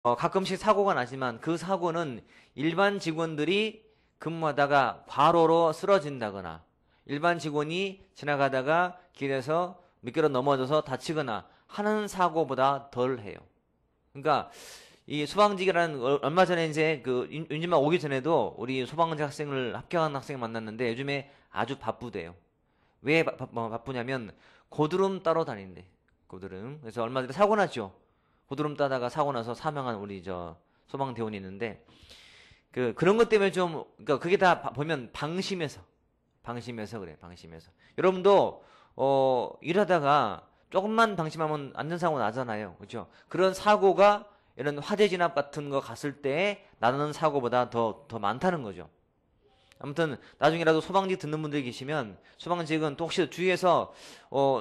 가끔씩 사고가 나지만 그 사고는 일반 직원들이 근무하다가 과로로 쓰러진다거나 일반 직원이 지나가다가 길에서 미끄러 넘어져서 다치거나 하는 사고보다 덜 해요. 그러니까 이 소방직이라는 얼마 전에 이제 그 윤지만 오기 전에도 우리 소방직 학생을 합격한 학생 만났는데 요즘에 아주 바쁘대요. 왜 바쁘냐면 고드름 따러 다닌대. 고드름. 그래서 얼마 전에 사고 났죠. 고드름 따다가 사고 나서 사망한 우리 저 소방대원이 있는데 그런 것 때문에 좀 그러니까 그게 다 보면 방심해서 그래. 방심해서. 여러분도 일하다가 조금만 방심하면 안전사고 나잖아요. 그렇죠? 그런 사고가 이런 화재 진압 같은 거 갔을 때 나는 사고보다 더 많다는 거죠. 아무튼 나중에라도 소방직 듣는 분들이 계시면 소방직은 또 혹시 주위에서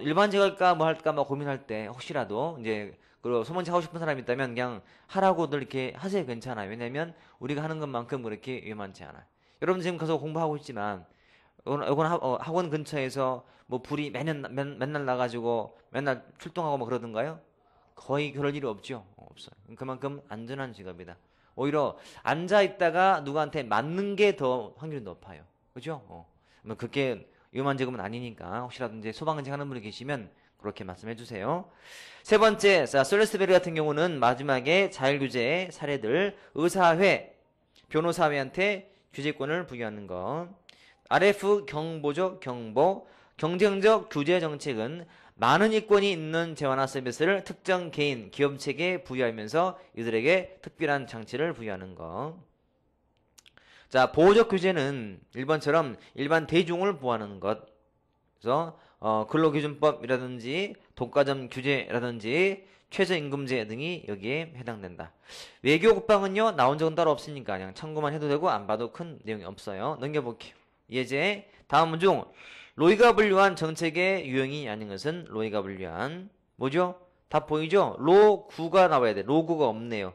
일반직 할까 뭐 할까 뭐 고민할 때 혹시라도 이제 그 소방직 하고 싶은 사람이 있다면 그냥 하라고들 이렇게 하세요. 괜찮아요. 왜냐면 우리가 하는 것만큼 그렇게 위험하지 않아요. 여러분 지금 가서 공부하고 있지만 이건 학원 근처에서 뭐 불이 맨날 나가지고 맨날 출동하고 뭐 그러던가요? 거의 그럴 일이 없죠. 없어요. 그만큼 안전한 직업이다. 오히려 앉아 있다가 누구한테 맞는 게 더 확률이 높아요. 그죠? 뭐 그렇게 위험한 직업은 아니니까 혹시라도 이제 소방직 하는 분이 계시면 그렇게 말씀해 주세요. 세 번째, 솔리스베리 같은 경우는 마지막에 자율규제 사례들, 의사회, 변호사회한테 규제권을 부여하는 것. RF 경보적 경보, 경쟁적 규제 정책은 많은 이권이 있는 재화나 서비스를 특정 개인, 기업체에 부여하면서 이들에게 특별한 장치를 부여하는 것. 자, 보호적 규제는 1번처럼 일반 대중을 보호하는 것. 그래서 근로기준법이라든지 독과점 규제라든지 최저임금제 등이 여기에 해당된다. 외교 국방은요 나온 적은 따로 없으니까 그냥 참고만 해도 되고 안 봐도 큰 내용이 없어요. 넘겨볼게요. 예제 다음 중 로이가 분류한 정책의 유형이 아닌 것은 로이가 분류한 뭐죠? 다 보이죠? 로구가 나와야 돼. 로구가 없네요.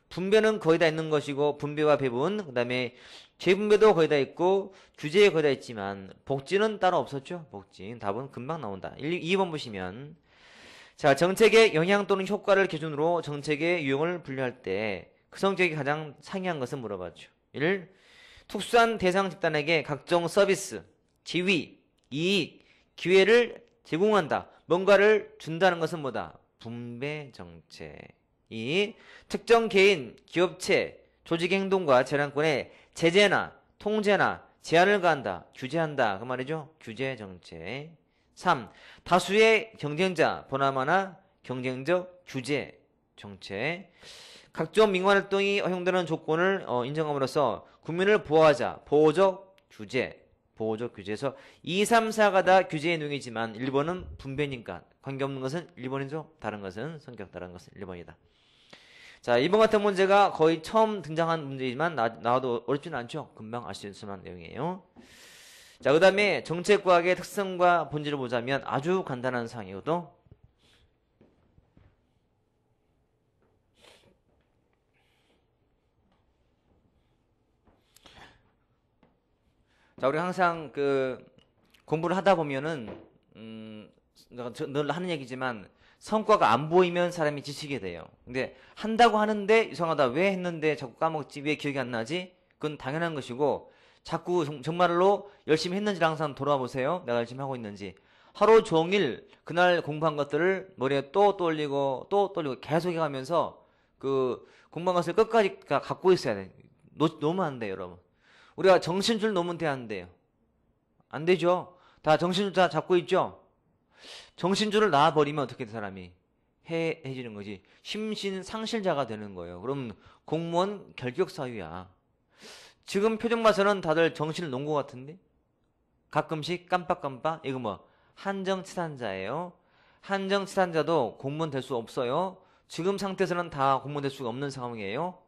분배는 거의 다 있는 것이고 분배와 배분 그 다음에 재분배도 거의 다 있고 규제에 거의 다 있지만 복지는 따로 없었죠. 복지 답은 금방 나온다. 2번 보시면 자 정책의 영향 또는 효과를 기준으로 정책의 유형을 분류할 때 그 성격이 가장 상이한 것은 물어봤죠. 1. 특수한 대상 집단에게 각종 서비스, 지위, 이익, 기회를 제공한다. 뭔가를 준다는 것은 뭐다? 분배 정책. 2. 특정 개인, 기업체, 조직 행동과 재량권에 제재나 통제나 제한을 가한다. 규제한다. 그 말이죠. 규제 정책. 3. 다수의 경쟁자, 보나마나 경쟁적 규제 정책. 각종 민관활동이 허용되는 조건을 인정함으로써 국민을 보호하자. 보호적 규제. 보호적 규제에서 2, 3, 4가 다 규제의 내용이지만 1번은 분배니까 관계없는 것은 1번이죠. 다른 것은 성격 다른 것은 1번이다. 자, 이번 같은 문제가 거의 처음 등장한 문제이지만 나와도 어렵지는 않죠. 금방 알 수 있을 만한 내용이에요. 자, 그 다음에 정책과학의 특성과 본질을 보자면 아주 간단한 사항이거든. 자, 우리 항상 공부를 하다 보면은 내가 늘 하는 얘기지만 성과가 안 보이면 사람이 지치게 돼요. 근데 한다고 하는데 이상하다. 왜 했는데 자꾸 까먹지? 왜 기억이 안 나지? 그건 당연한 것이고 자꾸 정말로 열심히 했는지를 항상 돌아와 보세요. 내가 열심히 하고 있는지. 하루 종일 그날 공부한 것들을 머리에 또 떠올리고 또 떠올리고 계속 해가면서 공부한 것을 끝까지 갖고 있어야 돼. 놓으면 안 돼요, 여러분. 우리가 정신줄 놓으면 돼, 안 돼요? 안 되죠? 다 정신줄 다 잡고 있죠? 정신줄을 놔버리면 어떻게 돼, 사람이? 해지는 거지. 심신상실자가 되는 거예요. 그럼 공무원 결격사유야. 지금 표정 봐서는 다들 정신을 놓은 것 같은데? 가끔씩 깜빡깜빡? 이거 뭐, 한정치산자예요. 한정치산자도 공무원 될 수 없어요. 지금 상태에서는 다 공무원 될 수가 없는 상황이에요.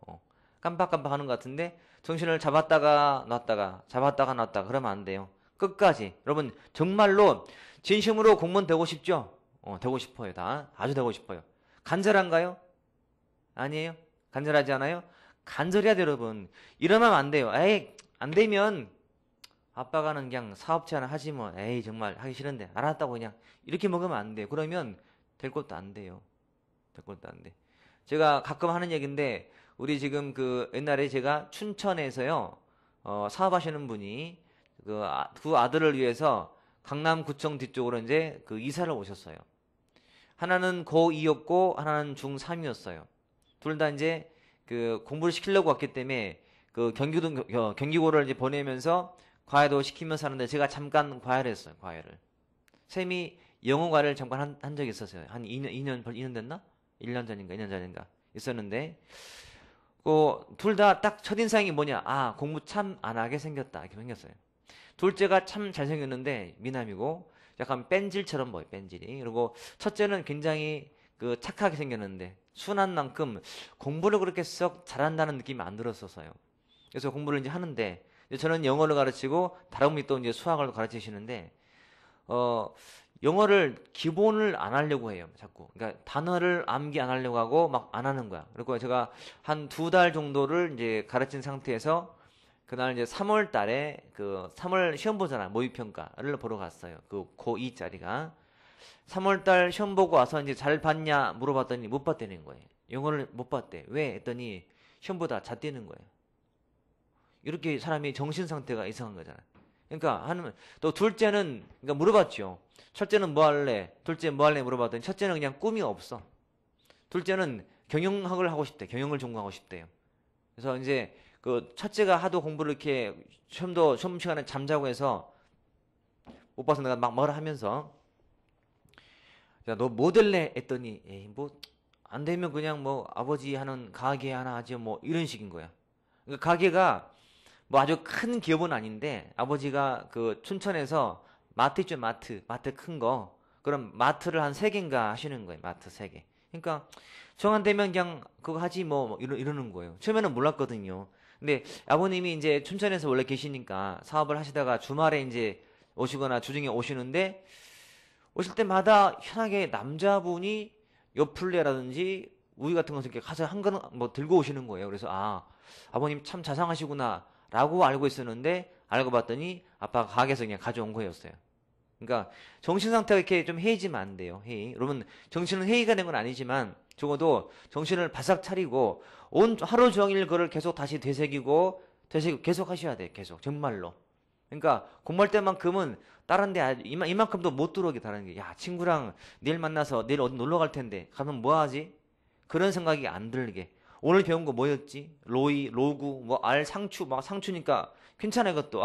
깜빡깜빡 하는 것 같은데, 정신을 잡았다가 놨다가, 잡았다가 놨다가, 그러면 안 돼요. 끝까지. 여러분, 정말로, 진심으로 공무원 되고 싶죠? 되고 싶어요, 다. 아주 되고 싶어요. 간절한가요? 아니에요? 간절하지 않아요? 간절해야 돼요, 여러분. 이러면 안 돼요. 에이, 안 되면, 아빠가는 그냥 사업체 하나 하지 뭐. 에이, 정말 하기 싫은데. 알았다고 그냥. 이렇게 먹으면 안 돼요. 그러면 될 것도 안 돼요. 될 것도 안 돼. 제가 가끔 하는 얘기인데 우리 지금 그 옛날에 제가 춘천에서요 사업하시는 분이 두 아들을 위해서 강남구청 뒤쪽으로 이제 그 이사를 오셨어요. 하나는 고2였고 하나는 중3이었어요. 둘 다 이제 그 공부를 시키려고 왔기 때문에 그 경기고를 이제 보내면서 과외도 시키면서 하는데 제가 잠깐 과외를 했어요. 과외를. 쌤이 영어과를 잠깐 한 적이 있었어요. 한 2년 됐나? 1년 전인가 2년 전인가 있었는데 둘 다 딱 첫인상이 뭐냐? 아, 공부 참 안 하게 생겼다. 이렇게 생겼어요. 둘째가 참 잘생겼는데 미남이고 약간 뺀질처럼 보여, 뺀질이. 그리고 첫째는 굉장히 그 착하게 생겼는데 순한 만큼 공부를 그렇게 썩 잘한다는 느낌이 안 들었었어요. 그래서 공부를 이제 하는데 저는 영어를 가르치고 다른 분이 또 이제 수학을 가르치시는데 영어를 기본을 안 하려고 해요, 자꾸. 그러니까 단어를 암기 안 하려고 하고 막 안 하는 거야. 그리고 제가 한 2달 정도를 이제 가르친 상태에서 그날 이제 3월 달에 3월 시험 보잖아. 모의평가를 보러 갔어요. 그 고2짜리가. 3월 달 시험 보고 와서 이제 잘 봤냐 물어봤더니 못 봤다는 거예요. 영어를 못 봤대. 왜? 했더니 시험보다 잣대는 거예요. 이렇게 사람이 정신 상태가 이상한 거잖아. 그러니까 또 둘째는 그러니까 물어봤죠. 첫째는 뭐 할래? 둘째 뭐 할래? 물어봤더니 첫째는 그냥 꿈이 없어. 둘째는 경영학을 하고 싶대. 경영을 전공하고 싶대요. 그래서 이제 그 첫째가 하도 공부를 이렇게 시험 시간에 잠자고 해서 못 봐서 내가 막 뭐라 하면서 야, 너 뭐 될래? 했더니 에이 뭐 안 되면 그냥 뭐 아버지 하는 가게 하나 하지 뭐 이런 식인 거야. 그러니까 가게가 뭐 아주 큰 기업은 아닌데 아버지가 그 춘천에서 마트 있죠, 마트 큰 거. 그럼 마트를 한 3개인가 하시는 거예요. 마트 3개. 그러니까 정안 되면 그냥 그거 하지 뭐 이러는 거예요. 처음에는 몰랐거든요. 근데 아버님이 이제 춘천에서 원래 계시니까 사업을 하시다가 주말에 이제 오시거나 주중에 오시는데 오실 때마다 희한하게 남자분이 요플레라든지 우유 같은 것을 이렇게 가서 한 그릇 뭐 들고 오시는 거예요. 그래서 아버님 참 자상하시구나 라고 알고 있었는데 알고 봤더니 아빠가 가게에서 그냥 가져온 거였어요. 그러니까 정신 상태가 이렇게 좀 해이지면 안 돼요. 해이. 여러분 정신은 해이가 된 건 아니지만 적어도 정신을 바싹 차리고 하루 종일 그걸 계속 다시 되새기고 계속 하셔야 돼요. 계속 정말로. 그러니까 공부할 때만큼은 다른 데 이만큼도 못 들어오게 다른 게 야 친구랑 내일 만나서 내일 어디 놀러 갈 텐데 가면 뭐 하지? 그런 생각이 안 들게. 오늘 배운 거 뭐였지? 로이, 로구, 뭐 알, 상추, 막 상추니까 괜찮아 이것도.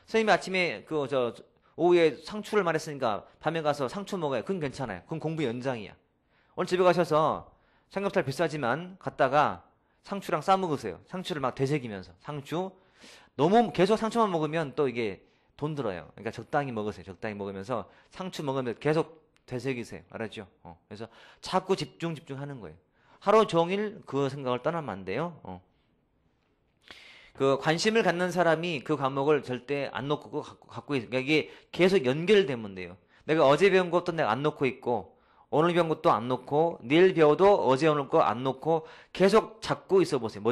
선생님이 아침에 오후에 상추를 말했으니까 밤에 가서 상추 먹어요. 그건 괜찮아요. 그건 공부 연장이야. 오늘 집에 가셔서 삼겹살 비싸지만 갔다가 상추랑 싸 먹으세요. 상추를 막 되새기면서 상추. 너무 계속 상추만 먹으면 또 이게 돈 들어요. 그러니까 적당히 먹으세요. 적당히 먹으면서 상추 먹으면 계속 되새기세요. 알았죠? 그래서 자꾸 집중하는 거예요. 하루 종일 그 생각을 떠나면 안 돼요. 그 관심을 갖는 사람이 그 과목을 절대 안 놓고 갖고 있어요. 그러니까 이게 계속 연결되면 돼요. 내가 어제 배운 것도 내가 안 놓고 있고 오늘 배운 것도 안 놓고 내일 배워도 어제 오늘 거 안 놓고 계속 잡고 있어 보세요.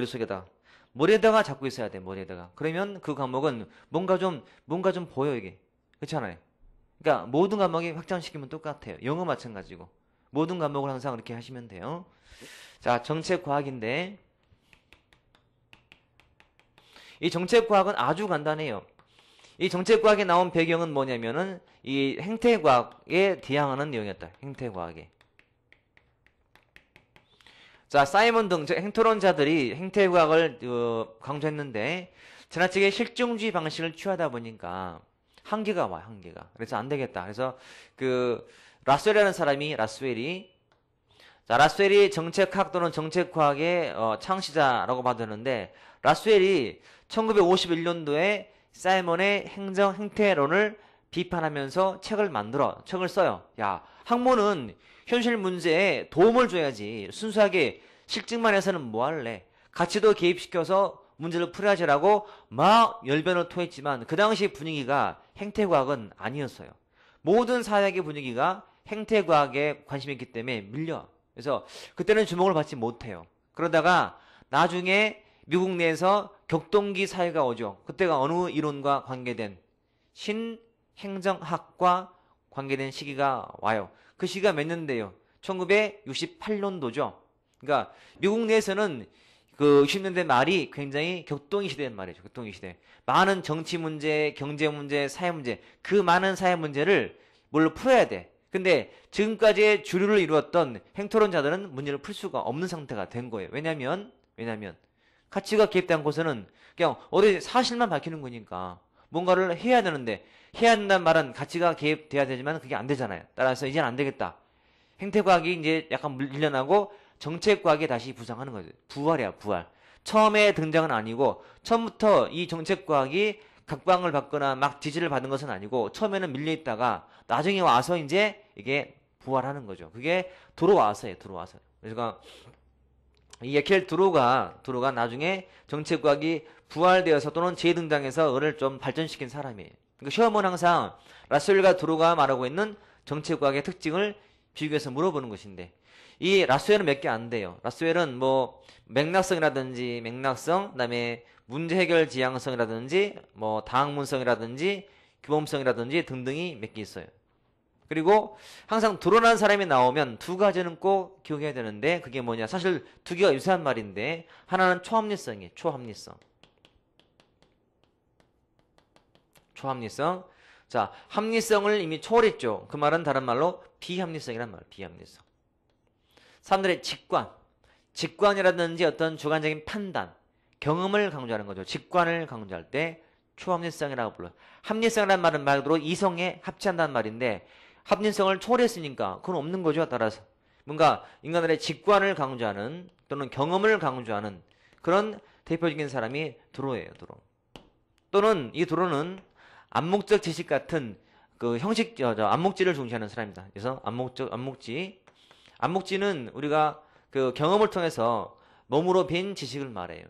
머리에다가 잡고 있어야 돼. 머리에다가. 그러면 그 과목은 뭔가 좀 보여 이게. 그렇잖아요. 그러니까 모든 과목이 확장시키면 똑같아요. 영어 마찬가지고. 모든 과목을 항상 그렇게 하시면 돼요. 자, 정책과학인데 이 정책과학은 아주 간단해요. 이 정책과학에 나온 배경은 뭐냐면은 이 행태과학에 대항하는 내용이었다. 행태과학에. 자, 사이먼 등 행토론자들이 행태과학을 강조했는데 지나치게 실증주의 방식을 취하다 보니까 한계가 와요. 한계가. 그래서 안 되겠다. 그래서 라스웰이라는 사람이 라스웰이 정책학 또는 정책과학의 창시자라고 봐도되는데 라스웰이 1951년도에 사이먼의 행정 행태론을 비판하면서 책을 써요. 야, 학문은 현실 문제에 도움을 줘야지. 순수하게 실증만 해서는 뭐 할래? 가치도 개입시켜서 문제를 풀어야지라고 막 열변을 토했지만 그 당시 분위기가 행태과학은 아니었어요. 모든 사회학의 분위기가 행태과학에 관심이 있기 때문에 밀려. 그래서 그때는 주목을 받지 못해요. 그러다가 나중에 미국 내에서 격동기 사회가 오죠. 그때가 어느 이론과 관계된 신행정학과 관계된 시기가 와요. 그 시기가 몇 년대요? 1968년도죠. 그러니까 미국 내에서는 그 60년대 말이 굉장히 격동의 시대인 말이죠. 격동의 시대. 많은 정치 문제, 경제 문제, 사회 문제, 그 많은 사회 문제를 뭘로 풀어야 돼. 근데 지금까지의 주류를 이루었던 행토론자들은 문제를 풀 수가 없는 상태가 된 거예요. 왜냐면 가치가 개입된 곳에는 그냥 어디 사실만 밝히는 거니까 뭔가를 해야 되는데 해야 된다는 말은 가치가 개입돼야 되지만 그게 안 되잖아요. 따라서 이제는 안 되겠다. 행태과학이 이제 약간 밀려나고 정책과학이 다시 부상하는 거죠. 부활이야, 부활. 처음에 등장은 아니고 처음부터 이 정책과학이 각광을 받거나 막 지지를 받은 것은 아니고 처음에는 밀려있다가 나중에 와서 이제 이게 부활하는 거죠. 그게 들어와서예요, 들어와서. 그러니까 이 에켈 드로가 나중에 정책과학이 부활되어서 또는 재등장해서 그를 좀 발전시킨 사람이에요. 그러니까 시험은 항상 라셀과 드로가 말하고 있는 정책과학의 특징을 비교해서 물어보는 것인데 이 라스웰은 몇 개 안 돼요. 라스웰은 뭐 맥락성이라든지 그다음에 문제 해결 지향성이라든지 뭐 다학문성이라든지 규범성이라든지 등등이 몇 개 있어요. 그리고 항상 드러난 사람이 나오면 두 가지는 꼭 기억해야 되는데 그게 뭐냐? 사실 두 개가 유사한 말인데 하나는 초합리성이에요. 초합리성. 자, 합리성을 이미 초월했죠. 그 말은 다른 말로 비합리성이란 말. 비합리성. 사람들의 직관이라든지 어떤 주관적인 판단, 경험을 강조하는 거죠. 직관을 강조할 때 초합리성이라고 불러요. 합리성이라는 말은 말 그대로 이성에 합치한다는 말인데 합리성을 초월했으니까 그건 없는 거죠. 따라서 뭔가 인간들의 직관을 강조하는 또는 경험을 강조하는 그런 대표적인 사람이 드로예요. 드로. 또는 이 드로는 암묵적 지식 같은 그 형식 암묵지를 중시하는 사람입니다. 그래서 암묵지는 우리가 그 경험을 통해서 몸으로 뵌 지식을 말해요.